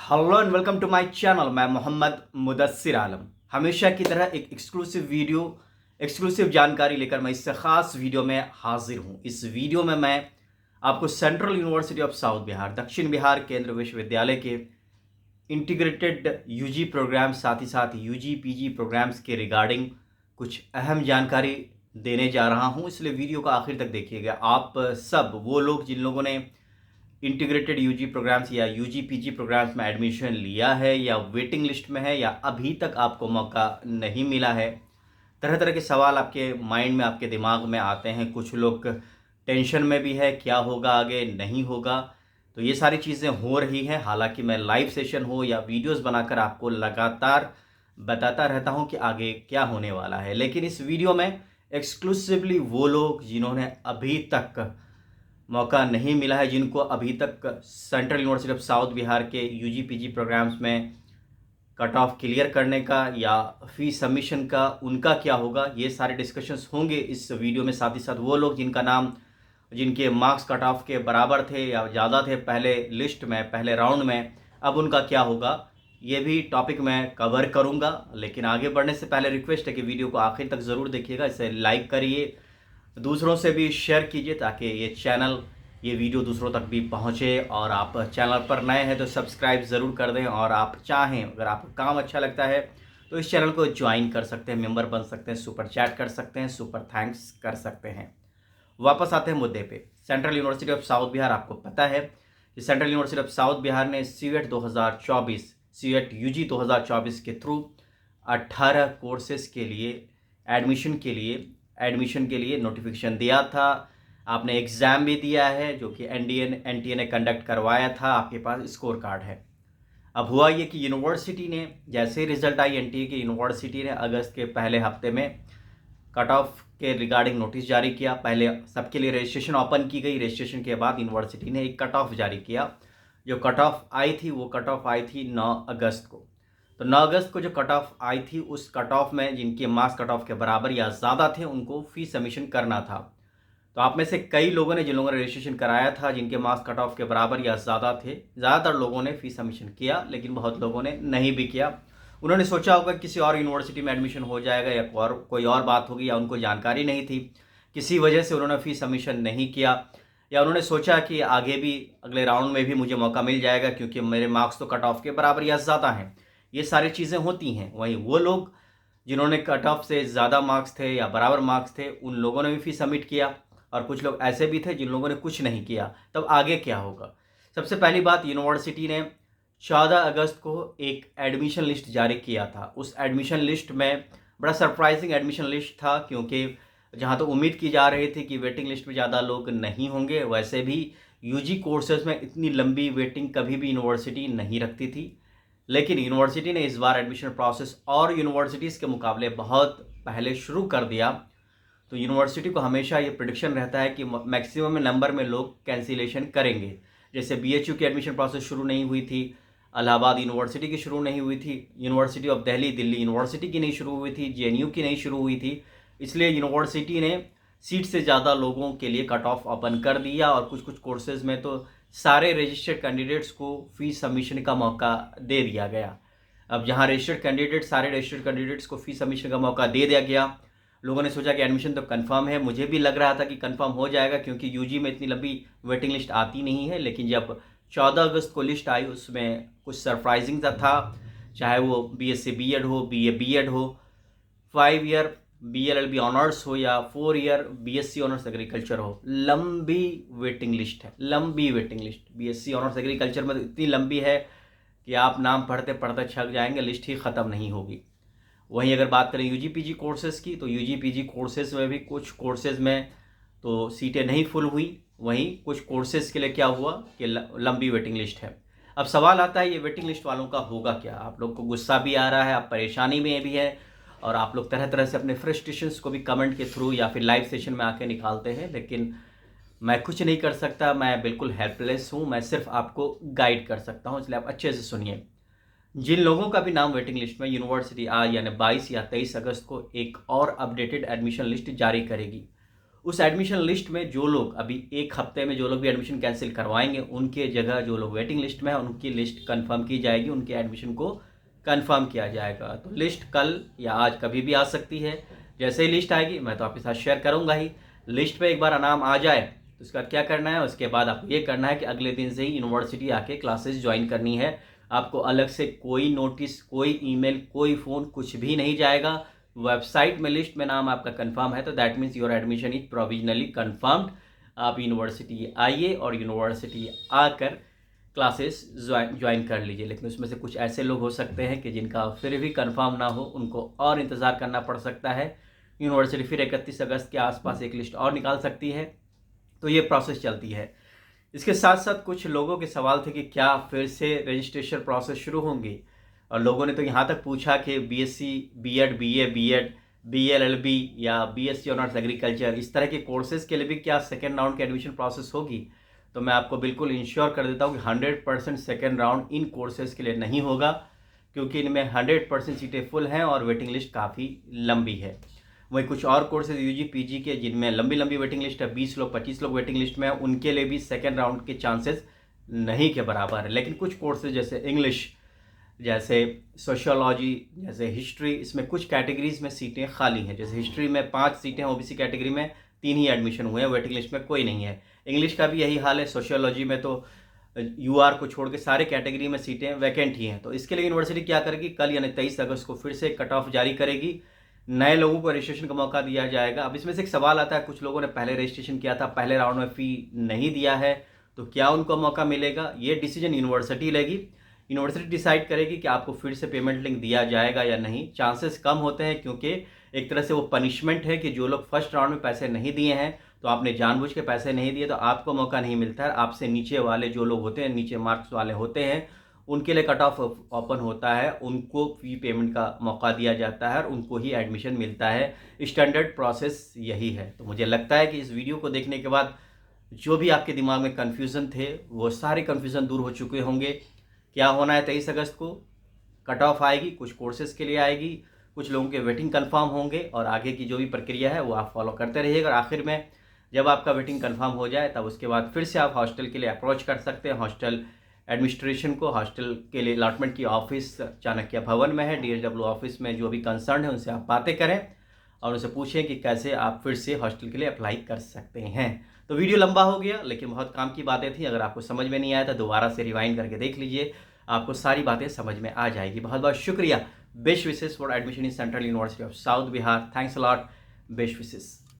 Hello and welcome to my channel. मैं मोहम्मद मुदस्सिर आलम हमेशा की तरह एक एक्सक्लूसिव जानकारी लेकर मैं इस ख़ास वीडियो में हाजिर हूँ। इस वीडियो में मैं आपको central University of South Bihar दक्षिण बिहार केंद्र विश्वविद्यालय के इंटीग्रेटेड यूजी प्रोग्राम साथ ही साथ यूजी पीजी प्रोग्राम्स के रिगार्डिंग कुछ अहम जानकारी देने जा रहा हूँ, इसलिए वीडियो को आखिर तक देखिएगा। आप सब वो लोग जिन लोगों ने इंटीग्रेटेड यूजी प्रोग्राम्स या यूजी पीजी प्रोग्राम्स में एडमिशन लिया है या वेटिंग लिस्ट में है या अभी तक आपको मौका नहीं मिला है, तरह तरह के सवाल आपके माइंड में आपके दिमाग में आते हैं। कुछ लोग टेंशन में भी है, क्या होगा आगे, नहीं होगा। तो ये सारी चीज़ें हो रही हैं। हालांकि मैं लाइव सेशन हो या वीडियोस बनाकर आपको लगातार बताता रहता हूं कि आगे क्या होने वाला है, लेकिन इस वीडियो में एक्सक्लूसिवली वो लोग जिन्होंने अभी तक मौका नहीं मिला है, जिनको अभी तक central University of South Bihar के यूजी पीजी प्रोग्राम्स में कट ऑफ क्लियर करने का या फीस सबमिशन का उनका क्या होगा, ये सारे डिस्कशंस होंगे इस वीडियो में। साथ ही साथ वो लोग जिनका नाम जिनके मार्क्स कट ऑफ के बराबर थे या ज़्यादा थे पहले लिस्ट में, पहले राउंड में, अब उनका क्या होगा, ये भी टॉपिक मैं कवर करूँगा। लेकिन आगे बढ़ने से पहले रिक्वेस्ट है कि वीडियो को आखिर तक ज़रूर देखिएगा, इसे लाइक करिए, दूसरों से भी शेयर कीजिए ताकि ये वीडियो दूसरों तक भी पहुंचे। और आप चैनल पर नए हैं तो सब्सक्राइब ज़रूर कर दें, और आप चाहें, अगर आपको काम अच्छा लगता है तो इस चैनल को ज्वाइन कर सकते हैं, मेंबर बन सकते हैं, सुपर चैट कर सकते हैं, सुपर थैंक्स कर सकते हैं। वापस आते हैं मुद्दे पे। Central University of South Bihar, आपको पता है कि central University of South Bihar ने सीएट 2024 सीएट यूजी 2024 के थ्रू 18 कोर्सेज के लिए एडमिशन के लिए नोटिफिकेशन दिया था। आपने एग्ज़ाम भी दिया है जो कि एनटीए ने कंडक्ट करवाया था, आपके पास स्कोर कार्ड है। अब हुआ ये कि यूनिवर्सिटी ने जैसे ही रिजल्ट आई एनटीए की, यूनिवर्सिटी ने अगस्त के पहले हफ्ते में कट ऑफ के रिगार्डिंग नोटिस जारी किया। पहले सबके लिए रजिस्ट्रेशन ओपन की गई, रजिस्ट्रेशन के बाद यूनिवर्सिटी ने एक कट ऑफ जारी किया। जो कट ऑफ आई थी वो कट ऑफ आई थी 9 अगस्त को। तो 9 अगस्त को जो कट ऑफ आई थी, उस कट ऑफ में जिनके मार्क्स कट ऑफ के बराबर या ज़्यादा थे उनको फी सबमिशन करना था। तो आप में से कई लोगों ने, जिन लोगों ने रजिस्ट्रेशन कराया था, जिनके मार्क्स कट ऑफ के बराबर या ज़्यादा थे, ज़्यादातर लोगों ने फी सबमिशन किया, लेकिन बहुत लोगों ने नहीं भी किया। उन्होंने सोचा होगा किसी और यूनिवर्सिटी में एडमिशन हो जाएगा या कोई और बात होगी, या उनको जानकारी नहीं थी, किसी वजह से उन्होंने फी सबमिशन नहीं किया, या उन्होंने सोचा कि आगे भी अगले राउंड में भी मुझे मौका मिल जाएगा क्योंकि मेरे मार्क्स तो कट ऑफ के बराबर या ज़्यादा हैं। ये सारी चीज़ें होती हैं। वहीं वो लोग जिन्होंने कट ऑफ से ज़्यादा मार्क्स थे या बराबर मार्क्स थे, उन लोगों ने भी फी सबमिट किया, और कुछ लोग ऐसे भी थे जिन लोगों ने कुछ नहीं किया। तब आगे क्या होगा? सबसे पहली बात, यूनिवर्सिटी ने 14 अगस्त को एक एडमिशन लिस्ट जारी किया था। उस एडमिशन लिस्ट में बड़ा सरप्राइजिंग एडमिशन लिस्ट था, क्योंकि जहाँ तो उम्मीद की जा रही थी कि वेटिंग लिस्ट में ज़्यादा लोग नहीं होंगे, वैसे भी यूजी कोर्सेज में इतनी लंबी वेटिंग कभी भी यूनिवर्सिटी नहीं रखती थी। लेकिन यूनिवर्सिटी ने इस बार एडमिशन प्रोसेस और यूनिवर्सिटीज़ के मुकाबले बहुत पहले शुरू कर दिया। तो यूनिवर्सिटी को हमेशा ये प्रिडिक्शन रहता है कि मैक्सिमम नंबर में लोग कैंसिलेशन करेंगे। जैसे बीएचयू की एडमिशन प्रोसेस शुरू नहीं हुई थी, इलाहाबाद यूनिवर्सिटी की शुरू नहीं हुई थी, यूनिवर्सिटी ऑफ दिल्ली यूनिवर्सिटी की नहीं शुरू हुई थी, जेएनयू की नहीं शुरू हुई थी। इसलिए यूनिवर्सिटी ने सीट से ज़्यादा लोगों के लिए कट ऑफ ओपन कर दिया, और कुछ कुछ कोर्सेज़ में तो सारे रजिस्टर्ड कैंडिडेट्स को फीस सबमिशन का मौका दे दिया गया। अब जहाँ सारे रजिस्टर्ड कैंडिडेट्स को फीस सबमिशन का मौका दे दिया गया, लोगों ने सोचा कि एडमिशन तो कंफर्म है। मुझे भी लग रहा था कि कंफर्म हो जाएगा क्योंकि यूजी में इतनी लंबी वेटिंग लिस्ट आती नहीं है। लेकिन जब 14 अगस्त को लिस्ट आई, उसमें कुछ सरप्राइजिंग था। चाहे वो बीएससी बीएड हो, बीए बीएड हो, 5 ईयर बीएलएलबी ऑनर्स हो, या 4 ईयर बीएससी ऑनर्स एग्रीकल्चर हो, लंबी वेटिंग लिस्ट है। लंबी waiting list BSc honours agriculture में तो इतनी लंबी है कि आप नाम पढ़ते पढ़ते छक जाएंगे, लिस्ट ही ख़त्म नहीं होगी। वहीं अगर बात करें यूजी पीजी कोर्सेज़ की, तो यूजी पीजी कोर्सेज़ में भी कुछ कोर्सेज़ में तो सीटें नहीं फुल हुई। वहीं कुछ कोर्सेज़ के लिए क्या हुआ कि लंबी वेटिंग लिस्ट है। अब सवाल आता है, ये वेटिंग लिस्ट वालों का होगा क्या? आप लोग को गुस्सा भी आ रहा है, आप परेशानी में भी है, और आप लोग तरह तरह से अपने फ्रस्ट्रेशंस को भी कमेंट के थ्रू या फिर लाइव सेशन में आके निकालते हैं। लेकिन मैं कुछ नहीं कर सकता, मैं बिल्कुल हेल्पलेस हूँ। मैं सिर्फ आपको गाइड कर सकता हूँ, इसलिए आप अच्छे से सुनिए। जिन लोगों का भी नाम वेटिंग लिस्ट में, यूनिवर्सिटी आज यानी 22 या 23 अगस्त को एक और अपडेटेड एडमिशन लिस्ट जारी करेगी। उस एडमिशन लिस्ट में जो लोग अभी एक हफ्ते में जो लोग भी एडमिशन कैंसिल करवाएंगे, उनके जगह जो लोग वेटिंग लिस्ट में हैं उनकी लिस्ट कंफर्म की जाएगी, उनके एडमिशन को कंफर्म किया जाएगा। तो लिस्ट कल या आज कभी भी आ सकती है। जैसे ही लिस्ट आएगी मैं तो आपके साथ शेयर करूंगा ही। लिस्ट पे एक बार नाम आ जाए तो उसके बाद क्या करना है, उसके बाद आपको ये करना है कि अगले दिन से ही यूनिवर्सिटी आके क्लासेस ज्वाइन करनी है। आपको अलग से कोई नोटिस, कोई ईमेल, कोई फ़ोन, कुछ भी नहीं जाएगा। वेबसाइट में लिस्ट में नाम आपका कंफर्म है तो that means your admission is provisionally confirmed. आप यूनिवर्सिटी आइए और यूनिवर्सिटी आकर क्लासेस ज्वाइन कर लीजिए। लेकिन उसमें से कुछ ऐसे लोग हो सकते हैं कि जिनका फिर भी कंफर्म ना हो, उनको और इंतज़ार करना पड़ सकता है। यूनिवर्सिटी फिर 31 अगस्त के आसपास एक लिस्ट और निकाल सकती है। तो ये प्रोसेस चलती है। इसके साथ साथ कुछ लोगों के सवाल थे कि क्या फिर से रजिस्ट्रेशन प्रोसेस शुरू होंगी, और लोगों ने तो यहाँ तक पूछा कि बीएससी, बीएड, बीएड, बीएलएलबी या बीएससी ऑनर्स एग्रीकल्चर, इस तरह के कोर्सेज़ के लिए भी क्या सेकेंड राउंड की एडमिशन प्रोसेस होगी। तो मैं आपको बिल्कुल इंश्योर कर देता हूँ कि 100% सेकेंड राउंड इन कोर्सेज़ के लिए नहीं होगा, क्योंकि इनमें 100% सीटें फुल हैं और वेटिंग लिस्ट काफ़ी लंबी है। वहीं कुछ और कोर्सेज यूजी पीजी के जिनमें लंबी लंबी वेटिंग लिस्ट है, 20 लोग 25 लोग वेटिंग लिस्ट में है, उनके लिए भी सेकेंड राउंड के चांसेस नहीं के बराबर है। लेकिन कुछ कोर्सेज जैसे इंग्लिश, जैसे सोशियोलॉजी, जैसे हिस्ट्री, इसमें कुछ कैटेगरीज में सीटें खाली हैं। जैसे हिस्ट्री में 5 सीटें, ओबीसी कैटेगरी में 3 ही एडमिशन हुए हैं, वेटिंग लिस्ट में कोई नहीं है। इंग्लिश का भी यही हाल है। सोशियोलॉजी में तो यूआर को छोड़ के सारे कैटेगरी में सीटें वैकेंट ही हैं। तो इसके लिए यूनिवर्सिटी क्या करेगी, कल यानी 23 अगस्त को फिर से कट ऑफ जारी करेगी, नए लोगों को रजिस्ट्रेशन का मौका दिया जाएगा। अब इसमें से एक सवाल आता है, कुछ लोगों ने पहले रजिस्ट्रेशन किया था, पहले राउंड में फ़ी नहीं दिया है, तो क्या उनको मौका मिलेगा। ये डिसीजन यूनिवर्सिटी लेगी। यूनिवर्सिटी डिसाइड करेगी कि आपको फिर से पेमेंट लिंक दिया जाएगा या नहीं। चांसेस कम होते हैं, क्योंकि एक तरह से वो पनिशमेंट है कि जो लोग फर्स्ट राउंड में पैसे नहीं दिए हैं, तो आपने जानबूझ के पैसे नहीं दिए तो आपको मौका नहीं मिलता है। आपसे नीचे वाले जो लोग होते हैं, नीचे मार्क्स वाले होते हैं, उनके लिए कट ऑफ ओपन होता है, उनको फी पेमेंट का मौका दिया जाता है और उनको ही एडमिशन मिलता है। स्टैंडर्ड प्रोसेस यही है। तो मुझे लगता है कि इस वीडियो को देखने के बाद जो भी आपके दिमाग में कन्फ्यूज़न थे, वो सारे कन्फ्यूज़न दूर हो चुके होंगे। क्या होना है, 23 अगस्त को कट ऑफ आएगी, कुछ कोर्सेज़ के लिए आएगी, कुछ लोगों के वेटिंग कंफर्म होंगे और आगे की जो भी प्रक्रिया है वो आप फॉलो करते रहिएगा। और आखिर में जब आपका वेटिंग कंफर्म हो जाए, तब उसके बाद फिर से आप हॉस्टल के लिए अप्रोच कर सकते हैं। हॉस्टल एडमिनिस्ट्रेशन को, हॉस्टल के लिए अलॉटमेंट की ऑफिस चाणक्य भवन में है, डीएचडब्ल्यू ऑफिस में जो भी कंसर्न है उनसे आप बातें करें और उनसे पूछें कि कैसे आप फिर से हॉस्टल के लिए अप्लाई कर सकते हैं। तो वीडियो लंबा हो गया, लेकिन बहुत काम की बातें थी। अगर आपको समझ में नहीं आया तो दोबारा से रिवाइंड करके देख लीजिए, आपको सारी बातें समझ में आ जाएगी। बहुत बहुत शुक्रिया। Best wishes for admission in Central University of South Bihar. Thanks a lot. Best wishes.